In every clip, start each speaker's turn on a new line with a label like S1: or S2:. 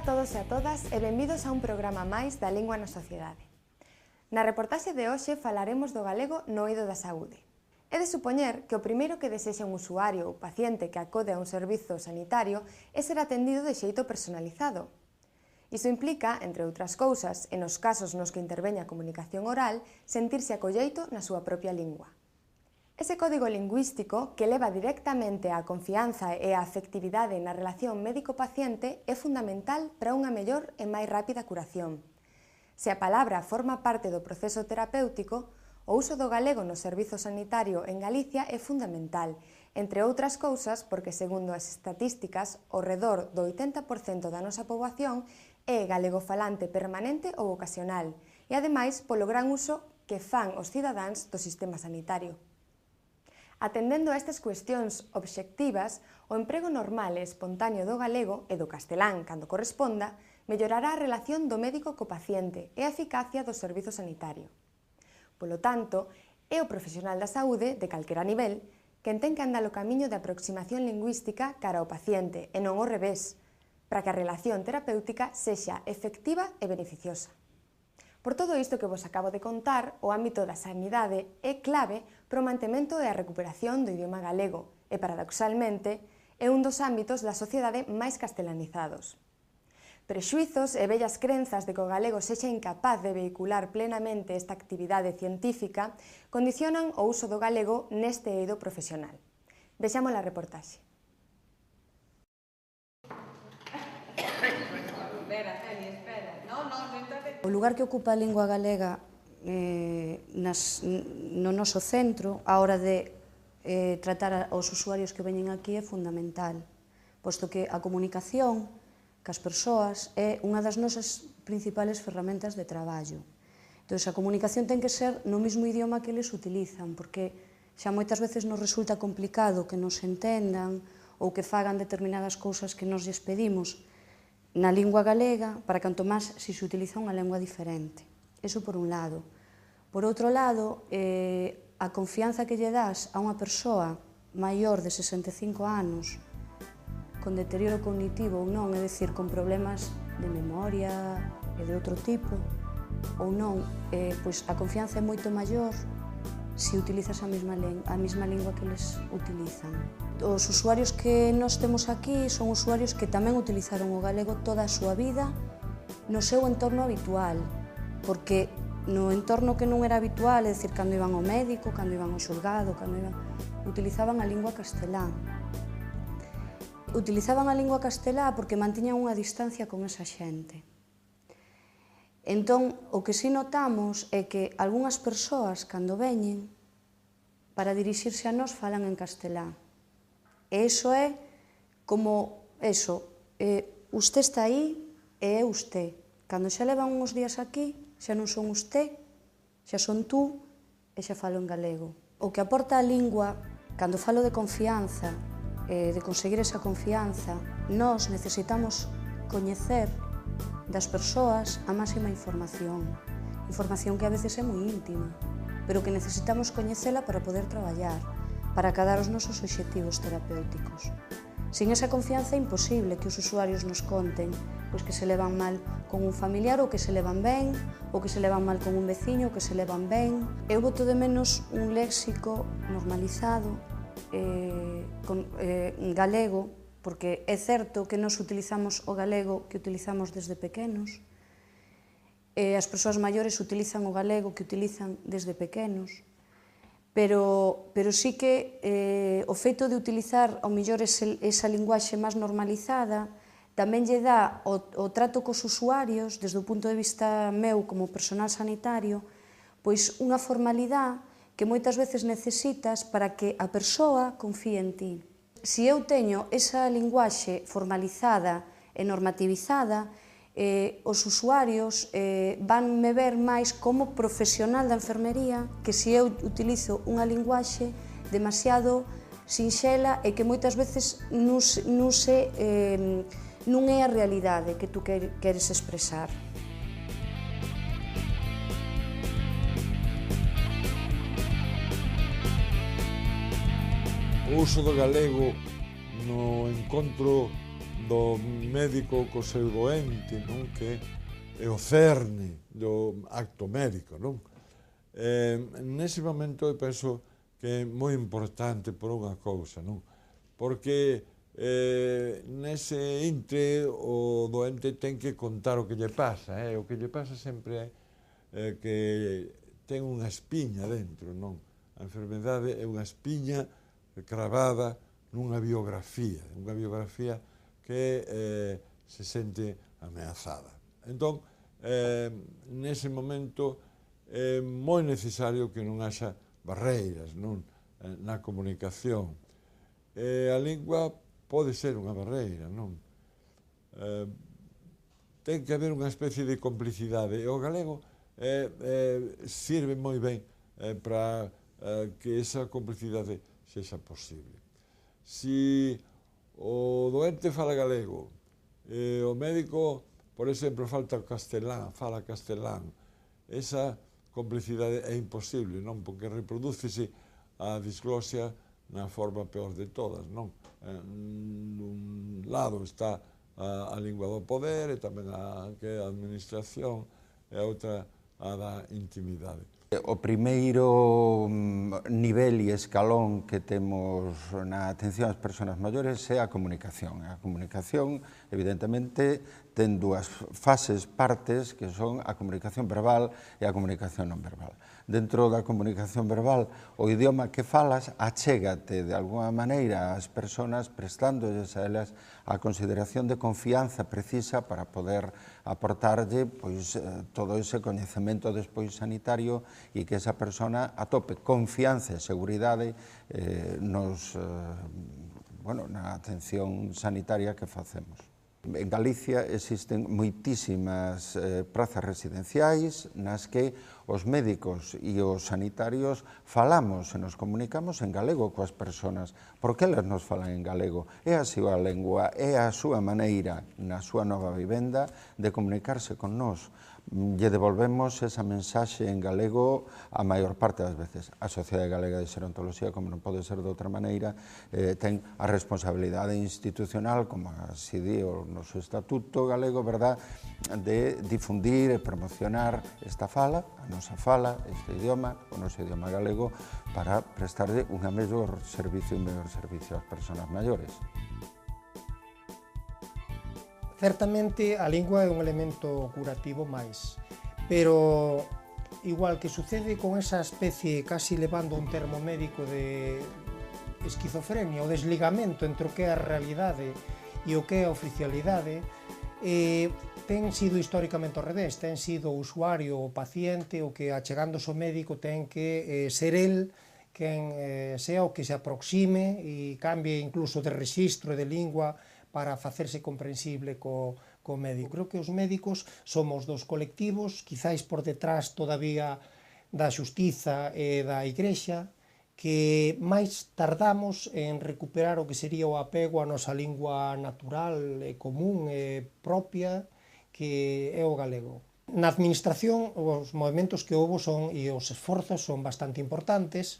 S1: todos e a todas e benvidos a un programa máis da Lingua na Sociedade. Na reportaxe de hoxe falaremos do galego no eido da saúde. É de supoñer que o primeiro que desexa un usuario ou paciente que acode a un servizo sanitario é ser atendido de xeito personalizado. Iso implica, entre outras cousas, e nos casos nos que interveña a comunicación oral, sentirse acolleito na súa propia lingua. Ese código lingüístico, que leva directamente á confianza e á afectividade na relación médico-paciente, é fundamental para unha mellor e máis rápida curación. Se a palabra forma parte do proceso terapéutico, o uso do galego no servizo sanitario en Galicia é fundamental, entre outras cousas porque, segundo as estatísticas, ao redor do 80% da nosa poboación é galegofalante permanente ou ocasional, e ademais polo gran uso que fan os cidadáns do sistema sanitario. Atendendo a estas cuestións obxectivas, o emprego normal e espontáneo do galego e do castelán, cando corresponda, mellorará a relación do médico co paciente e a eficacia do servizo sanitario. Polo tanto, é o profesional da saúde, de calquera nivel, quen ten que andar o camiño de aproximación lingüística cara ao paciente e non ao revés, para que a relación terapéutica sexa efectiva e beneficiosa. Por todo isto que vos acabo de contar, o ámbito da sanidade é clave para o mantemento e a recuperación do idioma galego e, paradoxalmente, é un dos ámbitos da sociedade máis castelanizados. Prexuizos e vellas crenzas de que o galego sexa incapaz de vehicular plenamente esta actividade científica condicionan o uso do galego neste eido profesional. Vexamos a reportaxe.
S2: O lugar que ocupa a lingua galega no noso centro, a hora de tratar aos usuarios que veñen aquí, é fundamental, posto que a comunicación cas persoas é unha das nosas principales ferramentas de traballo. Entón, a comunicación ten que ser no mesmo idioma que eles utilizan, porque xa moitas veces nos resulta complicado que nos entendan ou que fagan determinadas cousas que nos lles pedimos na lingua galega, para canto máis se utiliza unha lingua diferente. Iso por un lado. Por outro lado, a confianza que lle das a unha persoa maior de 65 anos con deterioro cognitivo ou non, é dicir, con problemas de memoria e de outro tipo, ou non, pois a confianza é moito maior se utilizas a mesma lingua que eles utilizan. Os usuarios que nós temos aquí son usuarios que tamén utilizaron o galego toda a súa vida no seu entorno habitual, porque no entorno que non era habitual, é dicir, cando iban ao médico, cando iban ao xulgado, utilizaban a lingua castelán. Utilizaban a lingua castelá porque mantiñan unha distancia con esa xente. Entón, o que si notamos é que algunhas persoas, cando veñen, para dirixirse a nós, falan en castelán. E iso é como, usted está aí e é usted. Cando xa levan uns días aquí, xa non son usted, xa son tú e xa falo en galego. O que aporta a lingua, cando falo de confianza, de conseguir esa confianza, nós necesitamos coñecer das persoas a máxima información que a veces é moi íntima, pero que necesitamos coñecela para poder traballar, para acadar os nosos obxectivos terapéuticos. Sin esa confianza é imposible que os usuarios nos conten pois que se levan mal con un familiar ou que se levan ben, ou que se levan mal con un veciño ou que se levan ben. Eu boto de menos un léxico normalizado galego, porque é certo que nos utilizamos o galego que utilizamos desde pequenos, as persoas maiores utilizan o galego que utilizan desde pequenos, pero sí que o feito de utilizar ao mellor esa linguaxe máis normalizada tamén lle dá o trato cos usuarios, desde o punto de vista meu como personal sanitario, pois unha formalidade que moitas veces necesitas para que a persoa confíe en ti. Se eu teño esa linguaxe formalizada e normativizada, os usuarios vanme ver máis como profesional da enfermería que se eu utilizo unha linguaxe demasiado sinxela e que moitas veces non é a realidade que tú queres expresar.
S3: O uso do galego no encontro do médico co seu doente, non? Que é o cerne do acto médico, non? Nese momento eu penso que é moi importante por unha cousa, non? Porque nese intre o doente ten que contar o que lle pasa, o que lle pasa sempre é que ten unha espiña dentro, non? A enfermedade é unha espiña cravada nunha biografía que se sente ameazada. Entón, nese momento é moi necesario que non haxa barreiras, non? Na comunicación. A lingua pode ser unha barreira, non? Ten que haber unha especie de complicidade, e o galego sirve moi ben para que esa complicidade sexa posible. Si o doente fala galego, o médico, por exemplo, fala castelán, esa complicidade é imposible, non? Porque reprodúcese a disglosia na forma peor de todas, non? Nun lado está a lingua do poder, e tamén a administración, e a outra a da intimidade.
S4: O primeiro nivel e escalón que temos na atención ás persoas maiores é a comunicación. A comunicación, evidentemente, ten dúas partes, que son a comunicación verbal e a comunicación non verbal. Dentro da comunicación verbal, o idioma que falas achégate de alguna maneira ás persoas, prestándoles a elas a consideración de confianza precisa para poder aportarlle todo ese coñecemento despois sanitario e que esa persona atope confianza e seguridade na atención sanitaria que facemos. En Galicia existen moitísimas prazas residenciais nas que os médicos e os sanitarios falamos e nos comunicamos en galego coas persoas. Por que elas nos falan en galego? É a súa lengua, é a súa maneira, na súa nova vivenda, de comunicarse con nós. Lle devolvemos esa mensaxe en galego a maior parte das veces. A Sociedade Galega de Xerontoloxía, como non pode ser de outra maneira, ten a responsabilidade institucional, como así di o noso estatuto galego, verdad, de difundir e promocionar esta fala, a nosa fala, este idioma, o noso idioma galego, para prestarlle un mellor servicio ás persoas maiores.
S5: Certamente a lingua é un elemento curativo máis, pero igual que sucede con esa especie, casi levando un termo médico de esquizofrenia, o desligamento entre o que é a realidade e o que é a oficialidade, ten sido históricamente ao revés, ten sido o usuario, o paciente, o que achegándose ao médico ten que ser el quen sea o que se aproxime e cambie incluso de rexistro e de lingua para facerse comprensible co médico. Creo que os médicos somos dos colectivos, quizáis por detrás todavía da xustiza e da Igrexa, que máis tardamos en recuperar o que sería o apego á nosa lingua natural e común e propia, que é o galego. Na administración, os movimentos que houve e os esforzos son bastante importantes,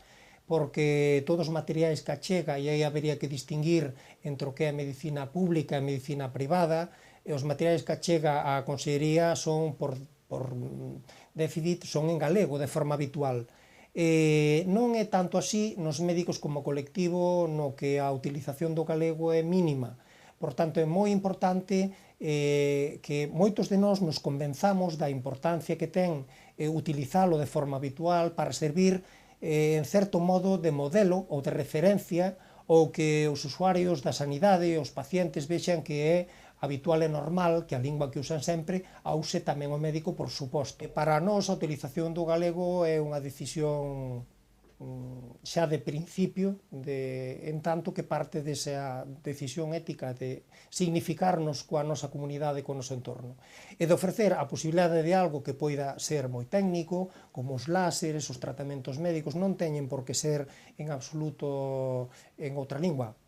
S5: porque todos os materiais que achega, e aí habería que distinguir entre o que é a medicina pública e a medicina privada, e os materiais que achega a Consellería son, por déficit, son en galego, de forma habitual. Non é tanto así nos médicos como colectivo, no que a utilización do galego é mínima. Por tanto, é moi importante que moitos de nós nos convenzamos da importancia que ten utilizalo de forma habitual para servir en certo modo de modelo ou de referencia, ou que os usuarios da sanidade e os pacientes vexan que é habitual e normal que a lingua que usan sempre a use tamén o médico, por suposto. Para nós a utilización do galego é unha decisión xa de principio, en tanto que parte desa decisión ética de significarnos coa nosa comunidade e co noso entorno, e de ofrecer a posibilidade de algo que poida ser moi técnico, como os láseres, os tratamentos médicos, non teñen por que ser en absoluto en outra lingua.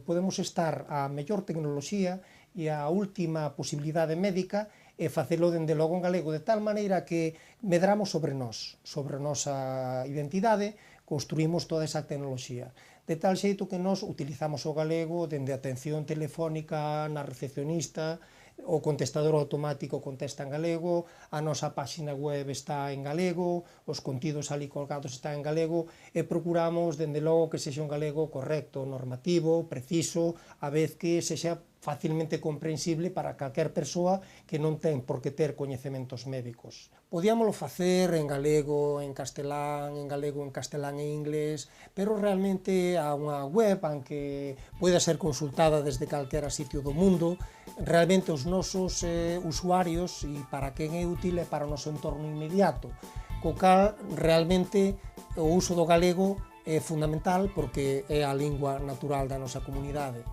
S5: Podemos estar a mellor tecnoloxía e a última posibilidade médica e facelo dende logo en galego, de tal maneira que medramos sobre nós, sobre a nosa identidade, construímos toda esa tecnoloxía. de tal xeito que nós utilizamos o galego dende a atención telefónica na recepcionista, o contestador automático contesta en galego, a nosa páxina web está en galego, os contidos ali colgados están en galego, e procuramos, dende logo, que sexa un galego correcto, normativo, preciso, a vez que sexa facilmente comprensible para calquer persoa que non ten por que ter coñecementos médicos. Podíamolo facer en galego, en castelán e inglés, pero realmente há unha web que poida ser consultada desde calquera sitio do mundo. Realmente os nosos usuarios, e para quen é útil, é para o noso entorno inmediato, co cal realmente o uso do galego é fundamental porque é a lingua natural da nosa comunidade.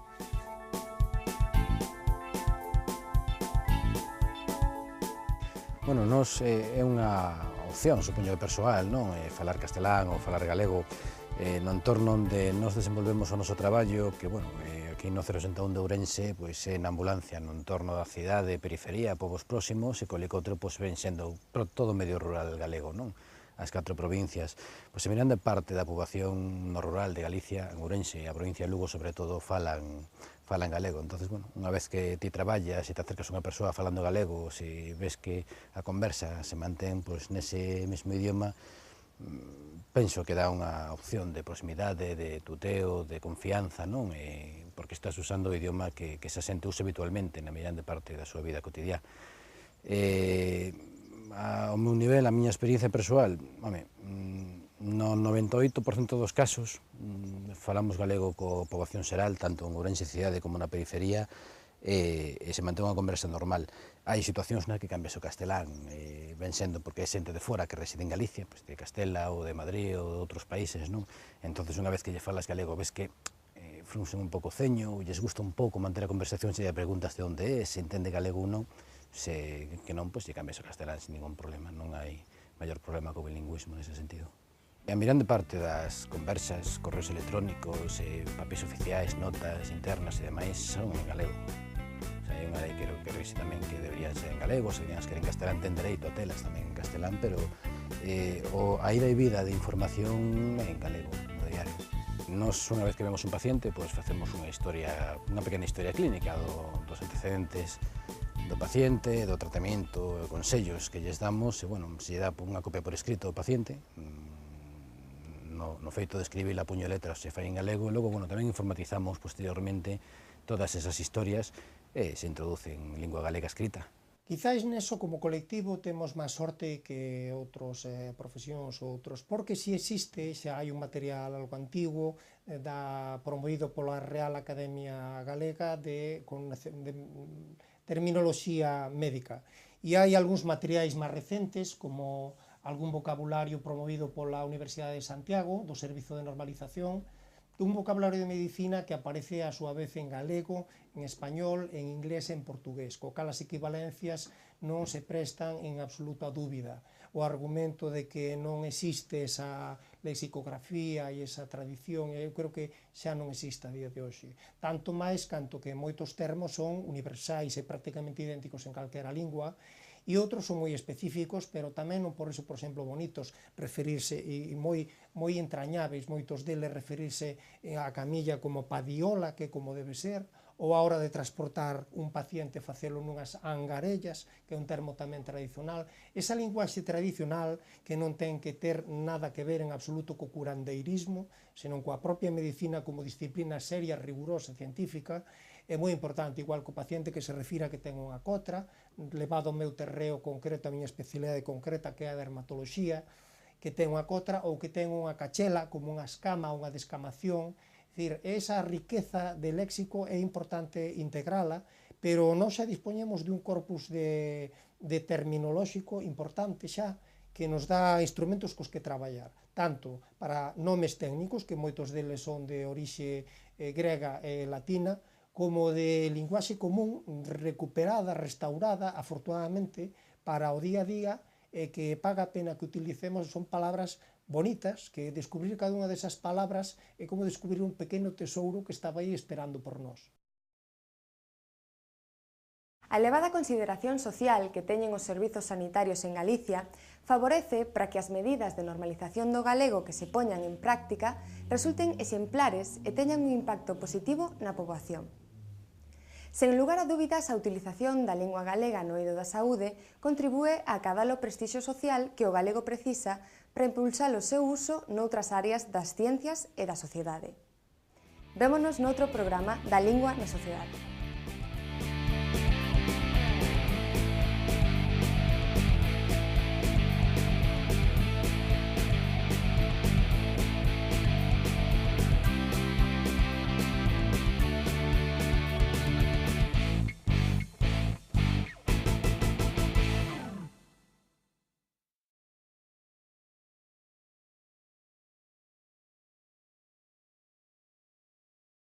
S6: Bueno, nos é unha opción, supoño, persoal, non? Falar castelán ou falar galego no entorno onde nos desenvolvemos o noso traballo, que, bueno, aquí no 061 de Ourense, pois é na ambulancia, no entorno da cidade, periferia, povos próximos, e co helicóptero, pois, ven sendo todo medio rural galego, non? As 4 provincias. Pois, se mirando parte da poboación no rural de Galicia, en Ourense e a provincia de Lugo, sobre todo, falan galego. Entonces, bueno, unha vez que ti traballas e te acercas a unha persoa falando galego, se ves que a conversa se mantén pois, nese mesmo idioma, penso que dá unha opción de proximidade, de tuteo, de confianza, non? Porque estás usando o idioma que esa xente usa habitualmente na grande parte da súa vida cotidiá. Ao meu nivel, a miña experiencia persoal, home, no 98% dos casos falamos galego coa poboación xeral, tanto en Ourense cidade como na periferia, e se mantén unha conversa normal. Hai situacións nas que cambias o castelán, ven sendo porque é xente de fora que reside en Galicia, pois de Castela ou de Madrid ou de outros países, non? Entonces, unha vez que lle falas galego, ves que frunxen un pouco o ceño, lles gusta un pouco manter a conversación, se lle preguntas de onde é, se entende galego ou non, se que non, pois lle cambias o castelán sin ningún problema, non hai maior problema co bilingüismo nese sentido. E a mirando parte das conversas, correos electrónicos, papéis oficiais, notas internas e demais, son en galego. O sea, hai unha lei que rexi tamén que deberían ser en galego, se as queren castelán ten dereito a telas tamén en castelán, pero a ida e vida de información en galego, no diario. Nos, unha vez que vemos un paciente, pois facemos unha pequena historia clínica dos antecedentes do paciente, do tratamento, consellos que lles damos, e, bueno, se lle dá unha copia por escrito ao paciente, no feito de escribir a puño de letras se fai en galego, e logo, bueno, tamén informatizamos posteriormente todas esas historias e se introduce en lingua galega escrita.
S5: Quizás neso, como colectivo, temos máis sorte que outros profesións ou outros, porque si existe, xa hai un material algo antigo, promovido pola Real Academia Galega de terminoloxía médica. E hai algúns materiais máis recentes, como algún vocabulario promovido pola Universidade de Santiago, do Servizo de Normalización, un vocabulario de medicina que aparece a súa vez en galego, en español, en inglés e en portugués, co cal as equivalencias non se prestan en absoluta dúbida. O argumento de que non existe esa lexicografía e esa tradición, eu creo que xa non existe a día de hoxe. Tanto máis canto que moitos termos son universais e prácticamente idénticos en calquera lingua, e outros son moi específicos, pero tamén non por eso, por exemplo, bonitos, referirse, e moi entrañáveis, moitos deles referirse á camilla como padiola, que como debe ser, ou a hora de transportar un paciente facelo nunhas angarellas, que é un termo tamén tradicional. Esa linguaxe tradicional que non ten que ter nada que ver en absoluto co curandeirismo, senón coa propia medicina como disciplina seria, rigurosa, científica, é moi importante, igual que o paciente que se refira que ten unha cotra, levado ao meu terreo concreto, a miña especialidade concreta, que é a dermatoloxía, que ten unha cotra ou que ten unha cachela, como unha escama, unha descamación. É dicir, esa riqueza de léxico é importante integrala, pero nós xa dispoñemos de un corpus de terminolóxico importante xa, que nos dá instrumentos cos que traballar, tanto para nomes técnicos, que moitos deles son de orixe grega e latina, como de linguaxe común, recuperada, restaurada, afortunadamente, para o día a día, e que paga a pena que utilicemos, son palabras bonitas, que descubrir cada unha desas palabras é como descubrir un pequeno tesouro que estaba aí esperando por nós.
S1: A elevada consideración social que teñen os servizos sanitarios en Galicia favorece para que as medidas de normalización do galego que se poñan en práctica resulten exemplares e teñan un impacto positivo na poboación. Sen lugar a dúbidas, a utilización da lingua galega no eido da saúde contribúe a acadar o prestixio social que o galego precisa para impulsar o seu uso noutras áreas das ciencias e da sociedade. Vémonos noutro programa da Lingua na Sociedade.